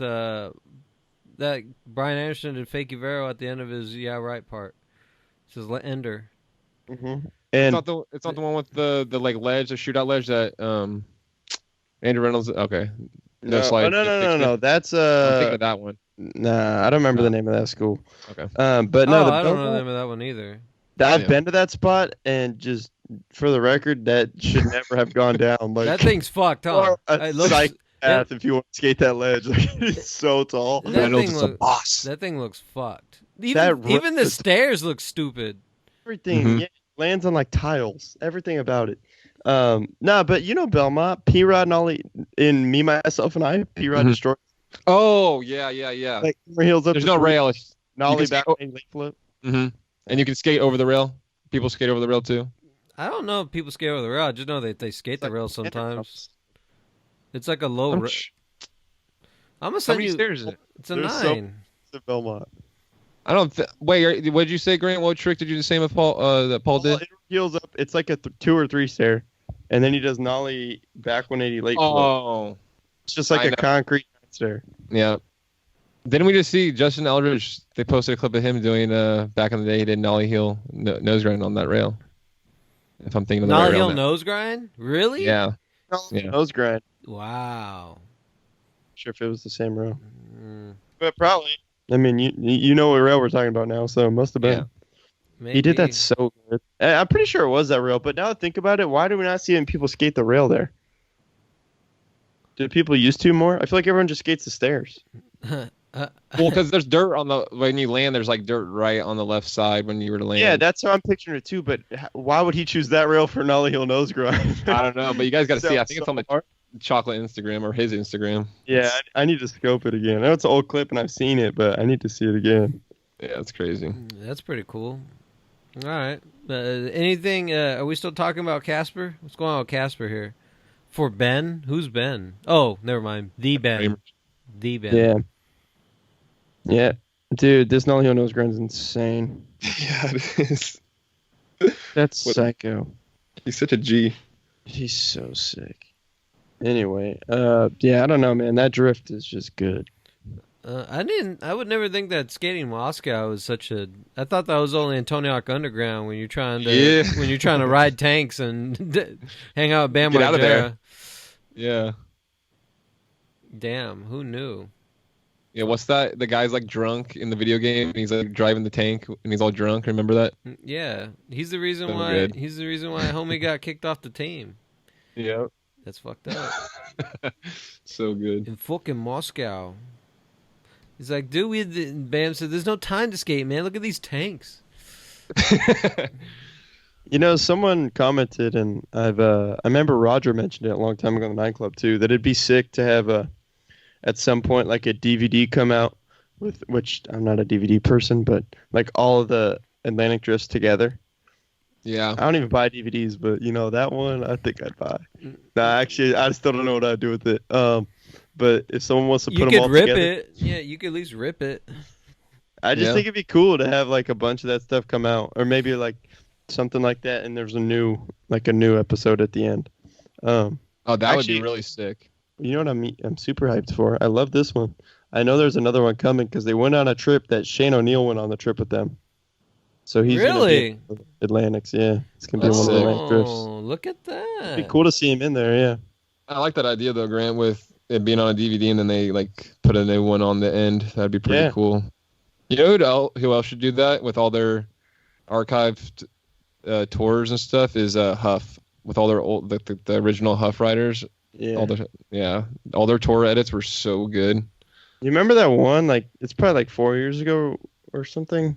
Brian Anderson did Fakey Vero at the end of his Wright part. It says Ender. Mm-hmm. And it's not the one with the like ledge, the shootout ledge that Andrew Reynolds. Okay. No, slide. No. That's I'm thinking of that one. Nah, I don't remember the name of that school. Okay. But no, I don't know the name of that one either. I've been to that spot, and just for the record, that should never have gone down. Like that thing's fucked, huh? It looks like path if you want to skate that ledge. Like, it's so tall. Reynolds is a boss. That thing looks fucked. Even the stairs look stupid. Everything lands on like tiles. Everything about it. But you know Belmont, P-Rod and Ollie in Me, Myself, and I. P-Rod destroyed. Oh yeah. Like heels up. There's no rail. It's Nollie back late flip. Mm-hmm. And you can skate over the rail. People skate over the rail too. I don't know if people skate over the rail. I just know that they skate the rail sometimes. It's like a low rail. I'm gonna send you. Stairs is it? It's a 9. It's a Belmont. I don't. Wait, what did you say, Grant? What trick did you do the same with Paul? That Paul did? It heels up. It's like a 2 or 3 stair, and then he does nollie back 180 late. Oh, it's just like a concrete stair. Yeah. Didn't we just see Justin Eldridge? They posted a clip of him doing back in the day. He did nollie heel nose grind on that rail. If I'm thinking of the nollie right heel rail nose grind, really? Yeah. Nose grind. Wow. Sure if it was the same rail, but probably. I mean, you know what rail we're talking about now, so it must have been. Yeah. He did that so good. I'm pretty sure it was that rail, but now that I think about it, why do we not see people skate the rail there? Did people used to more? I feel like everyone just skates the stairs. Well, because there's dirt when you land. There's like dirt right on the left side when you were to land. Yeah, that's how I'm picturing it too. But why would he choose that rail for nollie heel nose grind? I don't know, but you guys got to see. I think it's on the Chocolate Instagram or his Instagram. Yeah, I need to scope it again. I know it's an old clip and I've seen it, but I need to see it again. Yeah, it's crazy. That's pretty cool. All right. Anything? Are we still talking about Casper? What's going on with Casper here? For Ben? Who's Ben? Oh, never mind. The Ben. The Ben. Yeah. Yeah. Dude, this nollie heel nose grind is insane. Yeah, it is. That's psycho. He's such a G. He's so sick. Anyway, I don't know, man. That drift is just good. I would never think that skating Moscow was such a. I thought that was only Antoniuk Underground when you're trying to ride tanks and hang out with Bam Get out of there. Margera. Yeah. Damn, who knew? Yeah, what's that? The guy's like drunk in the video game. And he's like driving the tank and he's all drunk. Remember that? Yeah, he's the reason So why. good. He's the reason why homie got kicked off the team. Yeah. That's fucked up. So good. In fucking Moscow. He's like, dude, Bam said, there's no time to skate, man. Look at these tanks. Someone commented, and I remember Roger mentioned it a long time ago in the Nine Club too, that it'd be sick to have at some point like a DVD come out with, which I'm not a DVD person, but like all of the Atlantic drifts together. Yeah. I don't even buy DVDs, but that one I think I'd buy. Nah, actually, I still don't know what I'd do with it. But if someone wants to put them all together, it. Yeah, you could at least rip it. I just think it'd be cool to have like a bunch of that stuff come out, or maybe like something like that, and there's a new episode at the end. That would be really sick. You know what I'm super hyped for? I love this one. I know there's another one coming because they went on a trip that Shane O'Neill went on the trip with them. So he's really gonna be Atlantics, yeah. It's gonna be one of the Atlantic drifts. Oh, look at that! It'd be cool to see him in there, yeah. I like that idea though, Grant, with it being on a DVD and then they like put a new one on the end. That'd be pretty cool. You know who else should do that with all their archived tours and stuff is Huff with all their old the original Huff riders. Yeah. All their tour edits were so good. You remember that one? Like it's probably like 4 years ago or something,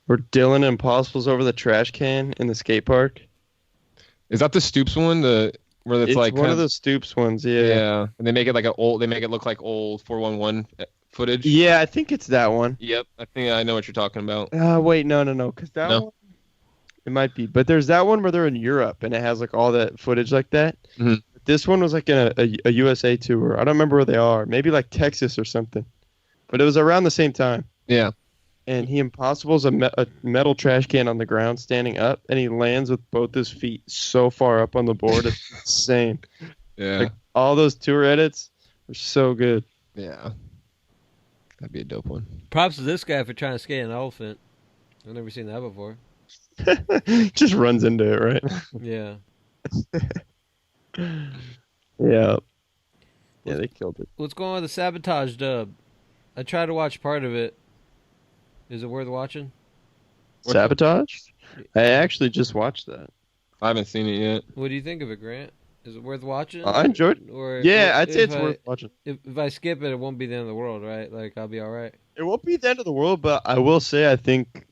where Dylan and Impossible's over the trash can in the skate park. Is that the Stoops one? Where it's like one of the Stoops ones, yeah. Yeah, and they make it like they make it look like old 411 footage. Yeah, I think it's that one. Yep, I think I know what you're talking about. Wait, no, because that one, it might be. But there's that one where they're in Europe and it has like all that footage like that. Mm-hmm. This one was like in a USA tour. I don't remember where they are. Maybe like Texas or something. But it was around the same time. Yeah. And he Impossible's a metal trash can on the ground standing up, and he lands with both his feet so far up on the board. It's insane. Yeah. Like, all those tour edits are so good. Yeah. That'd be a dope one. Props to this guy for trying to skate an elephant. I've never seen that before. Just runs into it, right? Yeah. Yeah. Yeah, they killed it. What's going on with the Sabotage dub? I tried to watch part of it. Is it worth watching? Sabotage? I actually just watched that. I haven't seen it yet. What do you think of it, Grant? Is it worth watching? I enjoyed it. I'd say it's worth watching. If I skip it, it won't be the end of the world, right? Like, I'll be all right. It won't be the end of the world, but I will say I think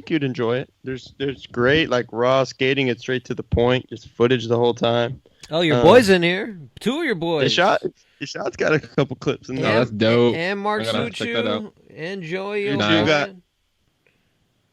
you'd enjoy it. There's great like raw skating. It's straight to the point. Just footage the whole time. Oh, your boy's in here. Two of your boys. The shot's got a couple clips in there. Oh, that's dope. And Mark I gotta check that Suchu out. and Joey You O'Brien. got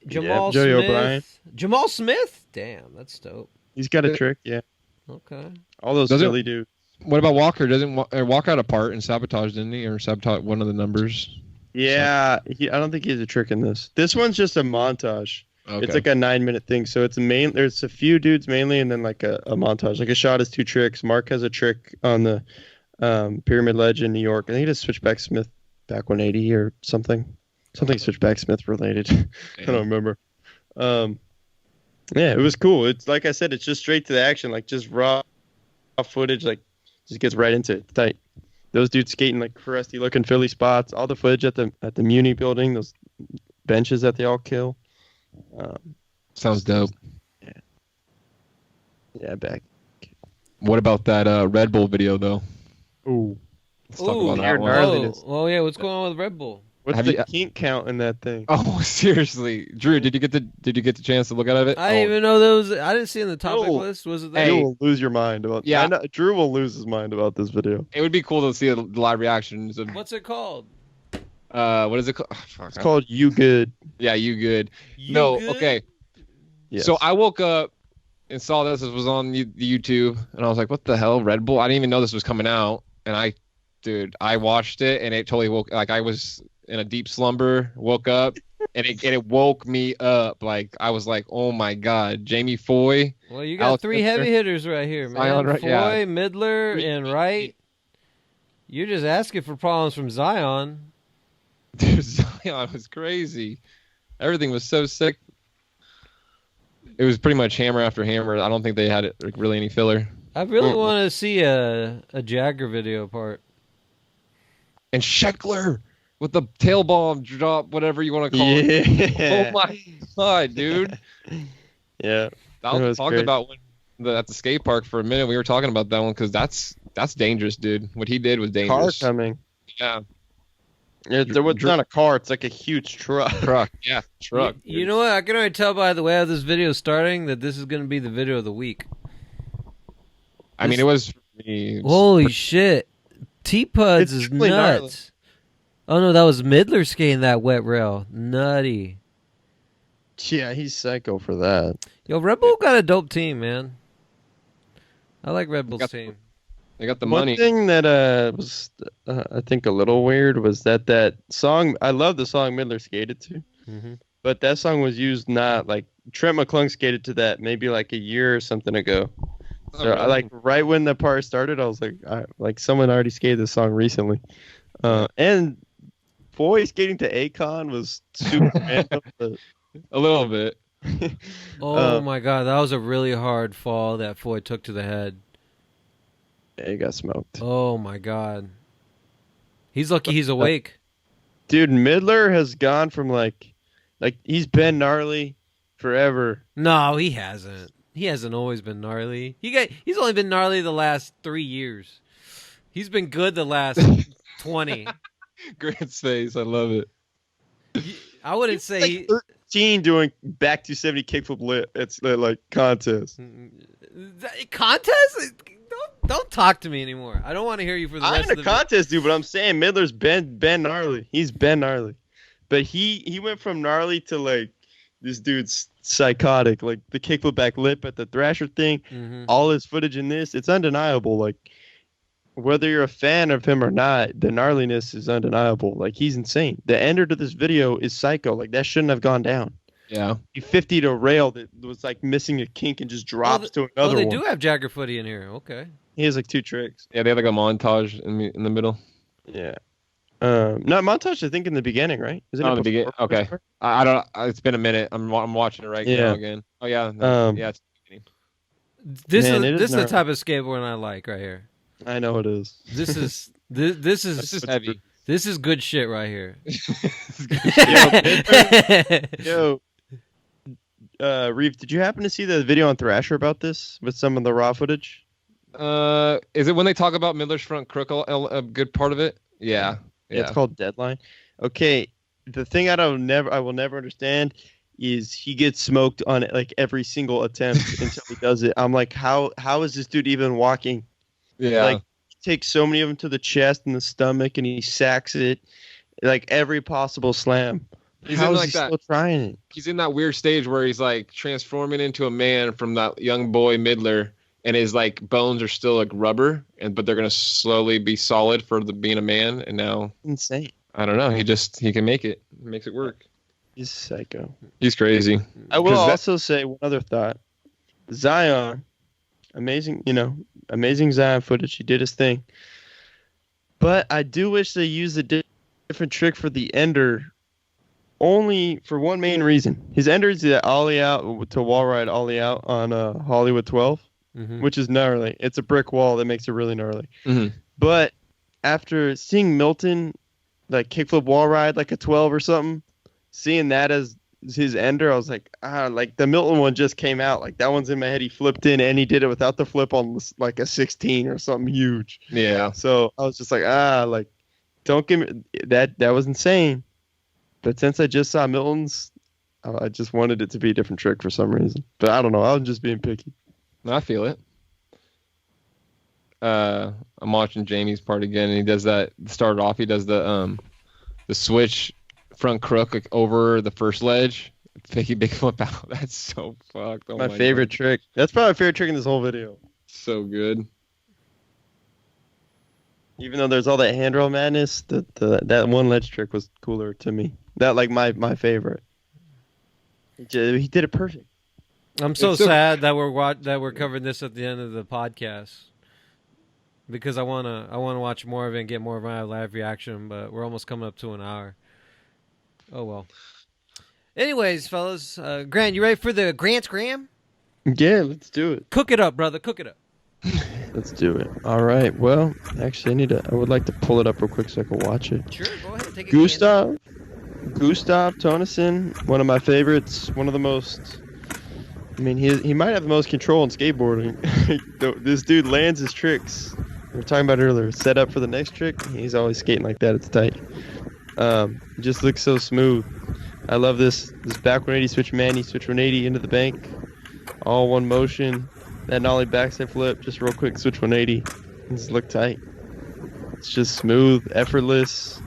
Jamal Joey Smith. O'Brien. Jamal Smith? Damn, that's dope. He's got a trick, yeah. Okay. All those Philly dudes. What about Walker? Doesn't Walker had a part in Sabotage, didn't he? Or Sabotage one of the numbers? Yeah, I don't think he has a trick in this. This one's just a montage. Okay. It's like a 9-minute thing. So there's a few dudes mainly, and then like a montage. Like a shot is 2 tricks. Mark has a trick on the Pyramid Ledge in New York. I think he just Switchback Smith back 180 or something. Something Switchback Smith related. I don't remember. Yeah, it was cool. It's like I said, it's just straight to the action, like just raw footage, like just gets right into it. It's tight. Those dudes skating like crusty looking Philly spots, all the footage at the Muni building, those benches that they all kill. Sounds dope. Yeah, back. What about that Red Bull video though? Ooh. Let's talk about that one. Oh, yeah, what's going on with Red Bull? What's the kink count in that thing? Oh, seriously, Drew, did you get the chance to look at it? I didn't even know those. I didn't see it in the topic list. Was it there? Drew will lose your mind about. Yeah, Drew will lose his mind about this video. It would be cool to see the live reactions. Of, What's it called? What is it called? Oh, it's called You Good. Yeah, You Good. Good? Okay. Yes. So I woke up and saw this. It was on the YouTube, and I was like, "What the hell, Red Bull?" I didn't even know this was coming out, and I watched it, and it totally woke. Like I was in a deep slumber, woke up, and it woke me up. Like I was like, "Oh my God, Jamie Foy." Well, you got 3 heavy hitters right here, man. Zion, right, Foy, yeah. Midler, and Wright. You're just asking for problems from Zion. Dude, Zion was crazy. Everything was so sick. It was pretty much hammer after hammer. I don't think they had really any filler. I really want to see a Jagger video part. And Scheckler with the tail bomb drop, whatever you want to call it. Oh my God, dude. Yeah. I was talking about at the skate park for a minute. We were talking about that one because that's dangerous, dude. What he did was dangerous. Car coming. Yeah. There was not a car. It's like a huge truck. Yeah, truck. You know what? I can already tell by the way how this video is starting that this is going to be the video of the week. I mean, it was. Holy shit. T-Puds is nuts. Gnarly. Oh, no, that was Midler skating that wet rail. Nutty. Yeah, he's psycho for that. Yo, Red Bull got a dope team, man. I like Red Bull's team. They got the money. One thing that was, I think, a little weird was that song. I love the song Midler skated to, but that song was used not like Trent McClung skated to that maybe like a year or something ago. So I like right when the part started, I was like someone already skated this song recently, and Foy skating to Akon was super random. A little bit. Oh my god, that was a really hard fall that Foy took to the head. Yeah, he got smoked. Oh my god. He's lucky he's awake. Dude, Midler has gone from like he's been gnarly forever. No, he hasn't. He hasn't always been gnarly. He's only been gnarly the last 3 years. He's been good the last 20. Grant's face, I love it. I wouldn't say like 13 doing back to 70 kickflip lip. It's like contest. Contest? Don't talk to me anymore. I don't want to hear you for the rest of the contest, dude. But I'm saying Midler's been gnarly. He's been gnarly, but he went from gnarly to like this dude's psychotic. Like the kickflip back lip at the Thrasher thing. All his footage in this, it's undeniable. Like whether you're a fan of him or not, the gnarliness is undeniable. Like he's insane. The ender to this video is psycho. Like that shouldn't have gone down. Yeah. He 50'd a rail that was like missing a kink and just drops to another one. They do have Jagger footy in here. Okay. He has like 2 tricks. Yeah, they have like a montage in the middle. Yeah. Not montage. I think in the beginning, right? Is it in the beginning? Okay. I don't. It's been a minute. I'm watching it right now again. Oh yeah. Yeah. It's the beginning. This is the type of skateboard I like right here. I know it is. This is heavy. This is good shit right here. Yo, Reeve, did you happen to see the video on Thrasher about this with some of the raw footage? Is it when they talk about Midler's front crook a good part of it? Yeah. It's called Deadline. Okay, the thing I will never understand is he gets smoked on like every single attempt until he does it. I'm like, how is this dude even walking? Yeah. Like he takes so many of them to the chest and the stomach and he sacks it like every possible slam. How is he still trying it? He's in that weird stage where he's like transforming into a man from that young boy Midler, and his like bones are still like rubber, but they're gonna slowly be solid for being a man. And now insane. I don't know. He can make it. He makes it work. He's psycho. He's crazy. I will also say one other thought. Zion, amazing Zion footage. He did his thing. But I do wish they used a different trick for the ender. Only for one main reason. His ender is the ollie out to wall ride ollie out on Hollywood 12, which is gnarly. It's a brick wall that makes it really gnarly. But after seeing Milton like kickflip wall ride like a 12 or something, seeing that as his ender, I was like, like the Milton one just came out. Like that one's in my head. He flipped in and he did it without the flip on like a 16 or something huge. Yeah. So I was just like, like don't give me that. That was insane. But since I just saw Milton's, I just wanted it to be a different trick for some reason. But I don't know. I was just being picky. I feel it. I'm watching Jamie's part again, and he does that. Started off, he does the switch front crook like, over the first ledge, big flip out. That's so fucked. Oh my favorite trick. That's probably my favorite trick in this whole video. So good. Even though there's all that handrail madness, that one ledge trick was cooler to me. That like my favorite. He did it perfect. I'm so sad that we're covering this at the end of the podcast because I wanna watch more of it and get more of my live reaction, but we're almost coming up to an hour. Oh well. Anyways, fellas, Grant, you ready for the Grant's Gram? Yeah, let's do it. Cook it up, brother. Cook it up. Let's do it. All right. Well, actually, I would like to pull it up real quick so I can watch it. Sure, go ahead. Take it. Gustav Tonneson, one of my favorites. One of the most. I mean, he might have the most control in skateboarding. This dude lands his tricks. We were talking about it earlier. Set up for the next trick. He's always skating like that. It's tight. It just looks so smooth. I love this back 180 switch Manny, switch 180 into the bank. All one motion. That nollie backside flip, just real quick, switch 180. Just look tight. It's just smooth, effortless.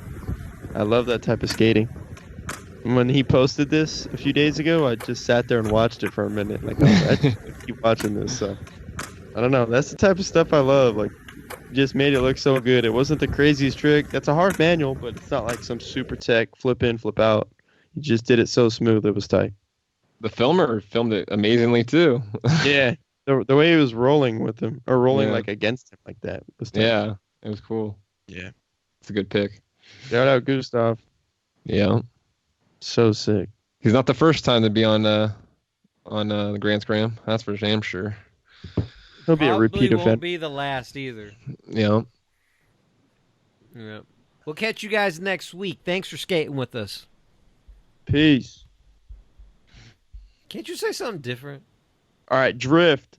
I love that type of skating. When he posted this a few days ago, I just sat there and watched it for a minute. Like, I just keep watching this. So, I don't know. That's the type of stuff I love. Like, just made it look so good. It wasn't the craziest trick. That's a hard manual, but it's not like some super tech flip in, flip out. He just did it so smooth. It was tight. The filmer filmed it amazingly too. Yeah. The way he was rolling with him, or rolling Yeah. like against him like that, was tight. Yeah, it was cool. Yeah. It's a good pick. Shout out Gustav. Yeah, So sick. he's not the first time to be on the Grand Scram. That's for damn sure. He'll be a repeat won't offender. be the last either. Yeah. Yeah. We'll catch you guys next week. Thanks for skating with us. Peace. Can't you say something different? All right, drift.